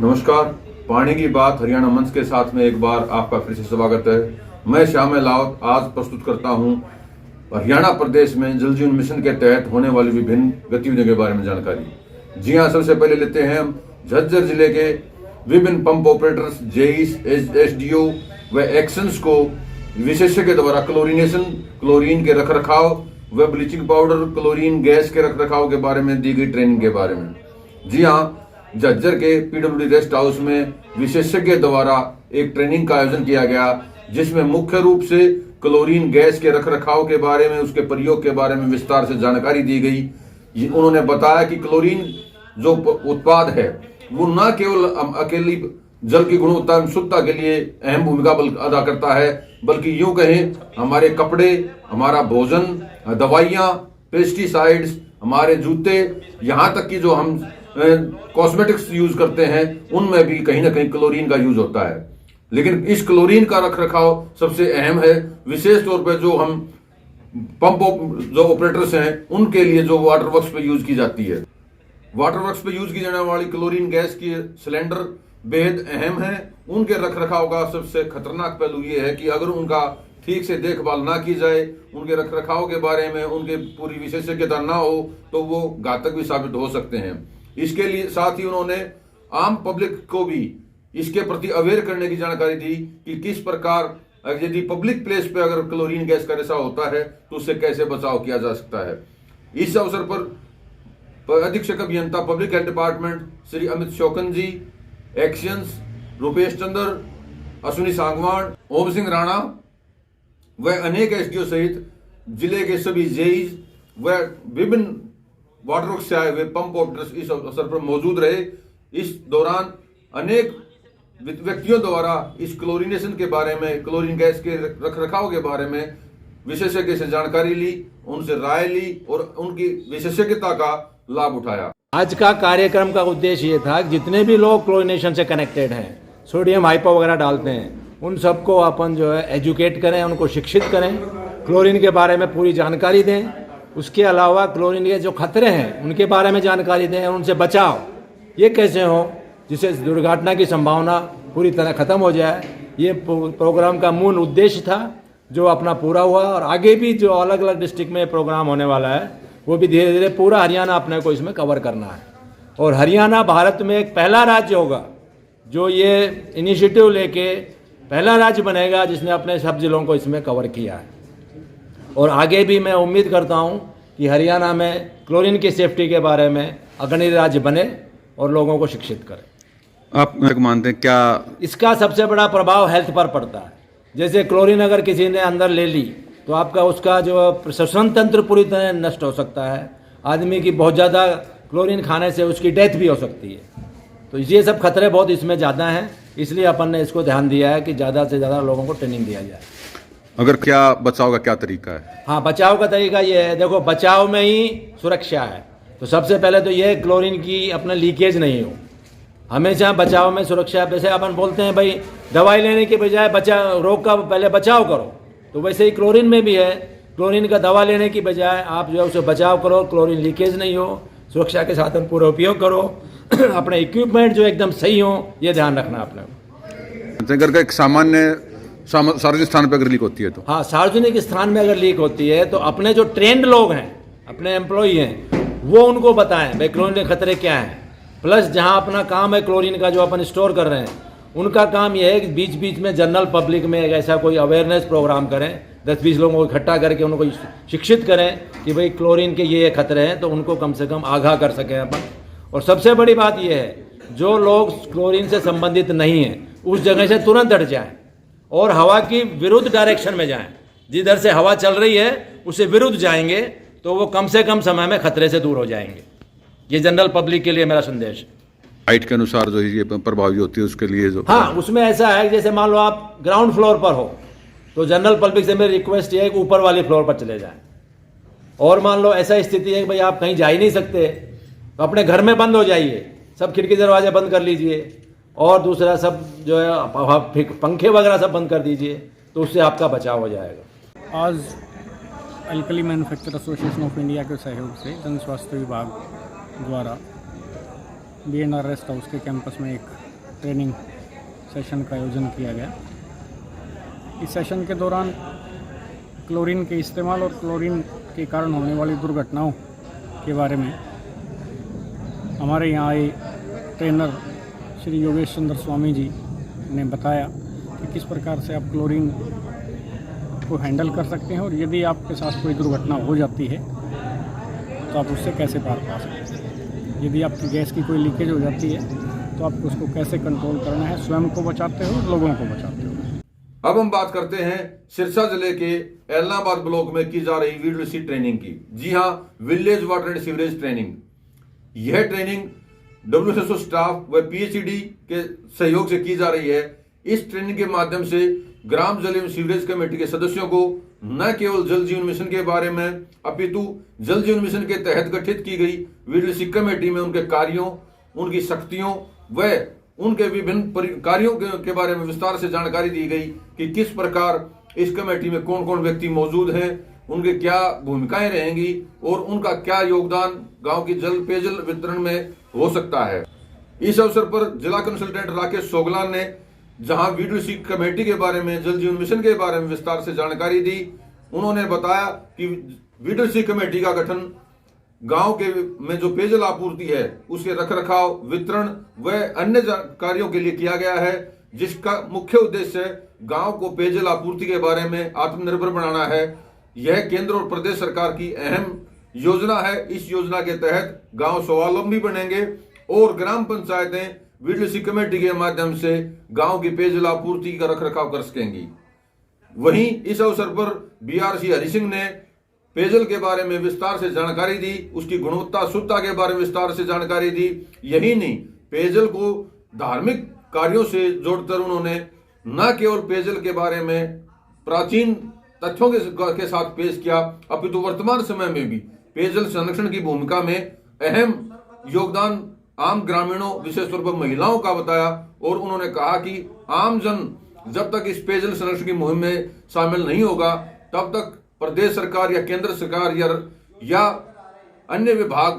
नमस्कार, पानी की बात हरियाणा मंच के साथ में एक बार आपका फिर से स्वागत है। मैं श्याम लावत आज प्रस्तुत करता हूं हरियाणा प्रदेश में जल जीवन मिशन के तहत होने वाली विभिन्न गतिविधियों के बारे में जानकारी। जी हां, सबसे पहले लेते हैं हम झज्जर जिले के विभिन्न पंप ऑपरेटर्स, जेईस, एसडीओ व एक्शंस को विशेषज्ञ द्वारा क्लोरीनेशन, क्लोरीन के रखरखाव व ब्लीचिंग पाउडर, क्लोरीन गैस के रखरखाव के बारे में दी गई ट्रेनिंग के बारे में। जी हाँ, झज्जर के पीडब्ल्यूडी रेस्ट हाउस में विशेषज्ञ द्वारा एक ट्रेनिंग का आयोजन किया गया, जिसमें मुख्य रूप से क्लोरीन गैस के रखरखाव के बारे में, उसके प्रयोग के बारे में विस्तार से जानकारी दी गई। उन्होंने बताया कि क्लोरीन जो उत्पाद है वो न केवल अकेली जल की गुणवत्ता एवं शुद्धता के लिए अहम भूमिका अदा करता है, बल्कि यूं कहें हमारे कपड़े, हमारा भोजन, दवाइयां, पेस्टिसाइड्स, हमारे जूते, यहाँ तक कि जो हम कॉस्मेटिक्स यूज करते हैं उनमें भी कहीं ना कहीं क्लोरीन का यूज होता है। लेकिन इस क्लोरीन का रखरखाव सबसे अहम है, विशेष तौर पर जो हम पंप जो ऑपरेटर्स हैं उनके लिए जो वाटर वर्क्स पे यूज की जाती है। वाटर वर्क्स पे यूज की जाने वाली क्लोरीन गैस की सिलेंडर बेहद अहम है। उनके रखरखाव का सबसे खतरनाक पहलू ये है कि अगर उनका ठीक से देखभाल ना की जाए, उनके रखरखाव के बारे में उनके पूरी विशेषज्ञता ना हो तो वो घातक भी साबित हो सकते हैं। इसके लिए साथ ही उन्होंने आम पब्लिक को भी इसके प्रति अवेयर करने की जानकारी दी कि किस प्रकार यदि पब्लिक प्लेस पे अगर क्लोरीन गैस का रिसाव होता है तो उससे कैसे बचाव किया जा सकता है। इस अवसर पर अधीक्षक अभियंता public health department Shri Amit Shaukeen ji, XENs Rupesh Chandra, Ashwini Sangwan, Om Singh Rana व अनेक एसडीओ सहित जिले के सभी जेईज व विभिन्न वाटर वर्क्स से आए हुए पंप ऑपरेटर्स इस अवसर पर मौजूद रहे। इस दौरान अनेक व्यक्तियों द्वारा इस क्लोरीनेशन के बारे में, क्लोरीन गैस के रखरखाव के बारे में विशेषज्ञ से जानकारी ली, उनसे राय ली और उनकी विशेषज्ञता का लाभ उठाया। आज का कार्यक्रम का उद्देश्य ये था कि जितने भी लोग क्लोरीनेशन से कनेक्टेड हैं, सोडियम हाइपो वगैरह डालते हैं, उन सबको अपन जो है एजुकेट करें, उनको शिक्षित करें, क्लोरीन के बारे में पूरी जानकारी दें। उसके अलावा क्लोरीन के जो खतरे हैं उनके बारे में जानकारी दें, उनसे बचाव ये कैसे हो जिससे दुर्घटना की संभावना पूरी तरह ख़त्म हो जाए। ये प्रोग्राम का मूल उद्देश्य था जो अपना पूरा हुआ, और आगे भी जो अलग अलग डिस्ट्रिक्ट में प्रोग्राम होने वाला है वो भी धीरे धीरे पूरा हरियाणा अपने को इसमें कवर करना है। और हरियाणा भारत में एक पहला राज्य होगा जो ये इनिशिएटिव लेके पहला राज्य बनेगा जिसने अपने सब जिलों को इसमें कवर किया है। और आगे भी मैं उम्मीद करता हूं कि हरियाणा में क्लोरीन की सेफ्टी के बारे में अग्रणी राज्य बने और लोगों को शिक्षित करे। आप मानते हैं क्या इसका सबसे बड़ा प्रभाव हेल्थ पर पड़ता है? जैसे क्लोरीन अगर किसी ने अंदर ले ली तो आपका उसका जो श्वसन तंत्र पूरी तरह नष्ट हो सकता है। आदमी की बहुत ज़्यादा क्लोरीन खाने से उसकी डेथ भी हो सकती है। तो ये सब खतरे बहुत इसमें ज़्यादा हैं, इसलिए अपन ने इसको ध्यान दिया है कि ज़्यादा से ज़्यादा लोगों को ट्रेनिंग दिया जाए। अगर क्या बचाव का क्या तरीका है? हाँ, बचाव का तरीका ये है, देखो बचाव में ही सुरक्षा है। तो सबसे पहले तो ये क्लोरीन की अपना लीकेज नहीं हो, हमेशा बचाव में सुरक्षा। जैसे अपन बोलते हैं भाई दवाई लेने के बजाय रोग का पहले बचाव करो, तो वैसे ही क्लोरीन में भी है, क्लोरीन का दवा लेने की बजाय आप जो है उसे बचाव करो, क्लोरीन लीकेज नहीं हो, सुरक्षा के साधन पूरा उपयोग करो, अपने इक्विपमेंट जो एकदम सही हो, ये ध्यान रखना अपने। अगर एक सामान्य सार्वजनिक स्थान पर अगर लीक होती है तो? हाँ, सार्वजनिक स्थान में अगर लीक होती है तो अपने जो ट्रेंड लोग हैं, अपने एम्प्लॉई हैं, वो उनको बताएं भाई क्लोरीन के खतरे क्या हैं। प्लस जहाँ अपना काम है क्लोरीन का जो अपन स्टोर कर रहे हैं, उनका काम यह है कि बीच बीच में जनरल पब्लिक में एक ऐसा कोई अवेयरनेस प्रोग्राम करें, 10-20 लोगों को इकट्ठा करके उनको शिक्षित करें कि भाई क्लोरीन के ये खतरे हैं, तो उनको कम से कम आगाह कर सकें अपन। और सबसे बड़ी बात यह है, जो लोग क्लोरीन से संबंधित नहीं हैं उस जगह से तुरंत हट जाएं और हवा की विरुद्ध डायरेक्शन में जाएं। जिधर से हवा चल रही है उससे विरुद्ध जाएंगे तो वो कम से कम समय में खतरे से दूर हो जाएंगे। ये जनरल पब्लिक के लिए मेरा संदेश है। हाइट के अनुसार जो ये प्रभावी होती है उसके लिए जो, हाँ, उसमें ऐसा है जैसे मान लो आप ग्राउंड फ्लोर पर हो तो जनरल पब्लिक से मेरी रिक्वेस्ट ये है कि ऊपर वाली फ्लोर पर चले जाएं। और मान लो ऐसा स्थिति है कि भाई आप कहीं जा ही नहीं सकते तो अपने घर में बंद हो जाइए, सब खिड़की दरवाजे बंद कर लीजिए, और दूसरा सब जो है पंखे वगैरह सब बंद कर दीजिए, तो उससे आपका बचाव हो जाएगा। आज alkali manufacture association of India के सहयोग से जन स्वास्थ्य विभाग द्वारा BNR रेस्ट हाउस के कैंपस में एक ट्रेनिंग सेशन का आयोजन किया गया। इस सेशन के दौरान क्लोरीन के इस्तेमाल और क्लोरीन के कारण होने वाली दुर्घटनाओं के बारे में हमारे यहाँ आए ट्रेनर श्री योगेश चंद्र स्वामी जी ने बताया कि किस प्रकार से आप क्लोरीन को हैंडल कर सकते हैं और यदि आपके साथ कोई दुर्घटना हो जाती है तो आप उससे कैसे पार पा सकते हैं। यदि आपकी गैस की कोई लीकेज हो जाती है तो आपको उसको कैसे कंट्रोल करना है, स्वयं को बचाते हो और लोगों को बचाते हो। अब हम बात करते हैं सिरसा जिले के एलनाबाद ब्लॉक में की जा रही वीडीसी ट्रेनिंग की। जी हां, village water and sewerage training. यह ट्रेनिंग WSO स्टाफ व PHED के सहयोग से की जा रही है। इस ट्रेनिंग के माध्यम से ग्राम जल एवं सीवरेज कमेटी के सदस्यों को न केवल जल जीवन मिशन के बारे में अपितु जल जीवन मिशन के तहत गठित की गई वीडीसी कमेटी में उनके कार्यों, उनकी शक्तियों व उनके विभिन्न कार्यों के बारे में विस्तार से जानकारी दी गई कि किस प्रकार इस कमेटी में कौन कौन व्यक्ति मौजूद हैं, उनके क्या भूमिकाएं रहेंगी और उनका क्या योगदान गांव की जल पेयजल वितरण में हो सकता है। इस अवसर पर जिला कंसल्टेंट राकेश सोगलान ने जहां वीडीसी कमेटी के बारे में, जल जीवन मिशन के बारे में विस्तार से जानकारी दी। उन्होंने बताया कि वीडीसी कमेटी का गठन गांव के में जो पेयजल आपूर्ति है उसके रखरखाव, वितरण व अन्य कार्यों के लिए किया गया है, जिसका मुख्य उद्देश्य गांव को पेयजल आपूर्ति के बारे में आत्मनिर्भर बनाना है। यह केंद्र और प्रदेश सरकार की अहम योजना है। इस योजना के तहत गांव स्वावलंबी बनेंगे और ग्राम पंचायतें वीडीसी कमेटी के माध्यम से गांव की पेयजल आपूर्ति का रखरखाव कर सकेंगी। वहीं इस अवसर पर BRC हरि सिंह ने पेयजल के बारे में विस्तार से जानकारी दी, उसकी गुणवत्ता शुद्धता के बारे में विस्तार से जानकारी दी। यही नहीं, पेयजल को धार्मिक कार्यों से जोड़कर उन्होंने न केवल पेयजल के बारे में प्राचीन तथ्यों के साथ पेश किया, अपितु वर्तमान समय में भी पेयजल संरक्षण की भूमिका में अहम योगदान आम ग्रामीणों, विशेष तौर पर महिलाओं का बताया। और उन्होंने कहा कि आम जन जब तक इस पेयजल संरक्षण की मुहिम में शामिल नहीं होगा तब तक प्रदेश सरकार या केंद्र सरकार या अन्य विभाग,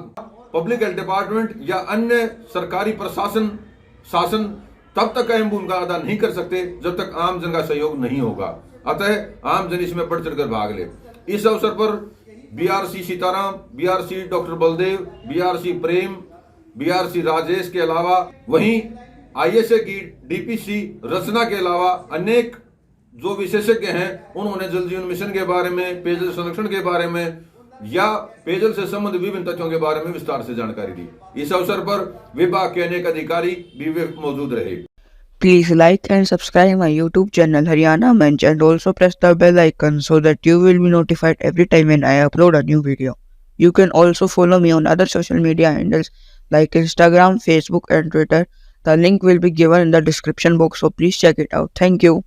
पब्लिक हेल्थ डिपार्टमेंट या अन्य सरकारी शासन तब तक अहम भूमिका अदा नहीं कर सकते जब तक आम जन का सहयोग नहीं होगा। अतः आम जन इसमें बढ़ चढ़कर भाग ले। इस अवसर पर BRC Sitaram, BRC doctor Baldev, BRC प्रेम, BRC राजेश के अलावा वहीं ISA की DPC रचना के अलावा अनेक जो विशेषज्ञ हैं उन्होंने जल जीवन मिशन के बारे में, पेयजल संरक्षण के बारे में या पेयजल से संबंधित विभिन्न तथ्यों के बारे में विस्तार से जानकारी दी। इस अवसर पर विभाग के अनेक अधिकारी भी मौजूद रहे। Please like and subscribe my YouTube channel Haryana Mensch and also press the bell icon so that you will be notified every time when I upload a new video. You can also follow me on other social media handles like Instagram, Facebook and Twitter. The link will be given in the description box, so please check it out. Thank you.